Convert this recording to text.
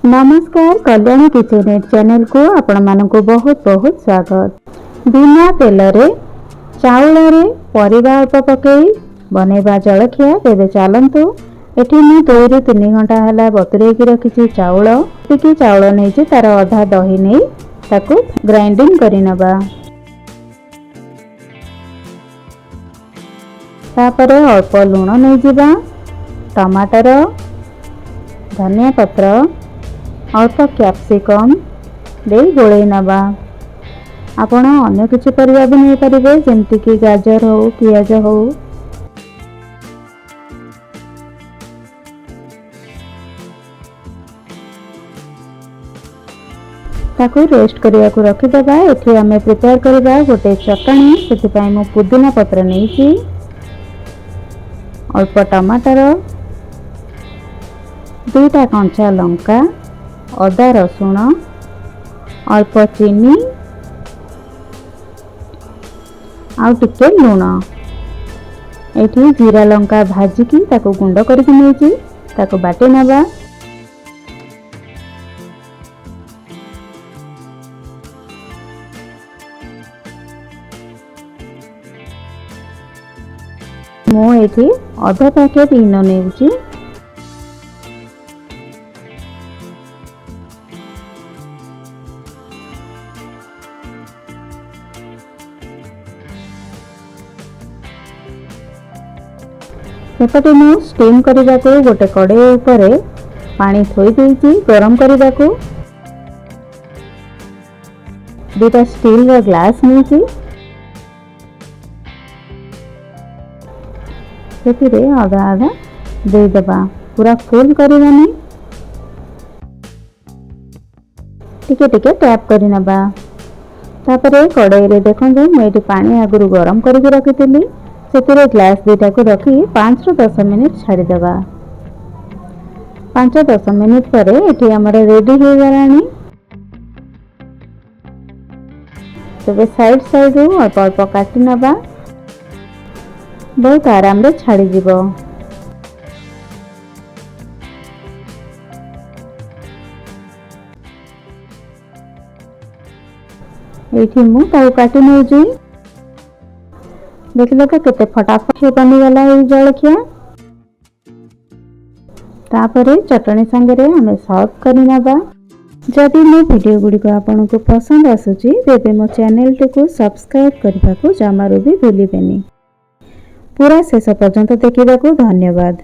नमस्कार Kalyani kitchen channel को आपण मानक बहुत बहुत स्वागत। बिना तेल रे चाउल रे परिबा अल्प पकई बनैबा जलखिया तेबे चलतु। एठी मु 2 ରୁ 3 घंटा हला बतुरे की रखिछि चाउल टिकी चाउल नै जे तार आधा दही नै ताकू ग्राइंडिंग करि नबा। तापरे अल्प लूण नै जिबा, टमाटर, धनिया पत्र, अल्प कैप्सिकम दे गोले नबा। आपण अन्य किछि परिबा भी नै परिबे जेमति कि गाजर हो पियाज हो। ताकू रेस्ट करिया को रखि देबा। एठी हमें प्रिपेयर करबा गोटे चटनी। सेति पय मु पुदीना पत्र नैछि, अल्प टमाटर, 2टा कंचा लंका, अदा रसुण, अल्प चीनी आउ टिके लूण। एठी जीरा लंका भाजिकी ताको गुंड करके नेछि ताको बाटे नबा। मु एठी आधा पैकेट इनो नेछि। सेपटे मु स्टीम करने को गोटे कड़े ऊपर पानी थोई देइछि गरम करने को। 2टा स्टील रो ग्लास नेछि, सेतिरे आधा आधा दे देबा, पूरा फुल करबानी, टिके टिके टैप करि नबा। तापरे कड़ाई रे देखन जे मैं पानी आगुरु गरम करके रखिथिली सेतिरे ग्लास 2टा को रखी 5 ରୁ 10 मिनिट छाड़ी देबा। 5-10 मिनिट परे एठी हमर रेडी हो गलानी। तबे साइड साइड रो अल्प अल्प काटी नबा, बहुत आराम रे छाड़ी जीवो। एठी मु ताऊ काटी नउजी। देखिल तो केते फटाफट बनी गला ये जलखिया। तापरे चटनी संगे हमें सर्व करि नबा। जदि मो वीडियो गुडी को आपन को पसंद आसुची तेबे मो चैनल को सब्सक्राइब करबा को जमारो भी भूलिबेनी। पूरा शेष पर्यंत देखिबा को धन्यवाद।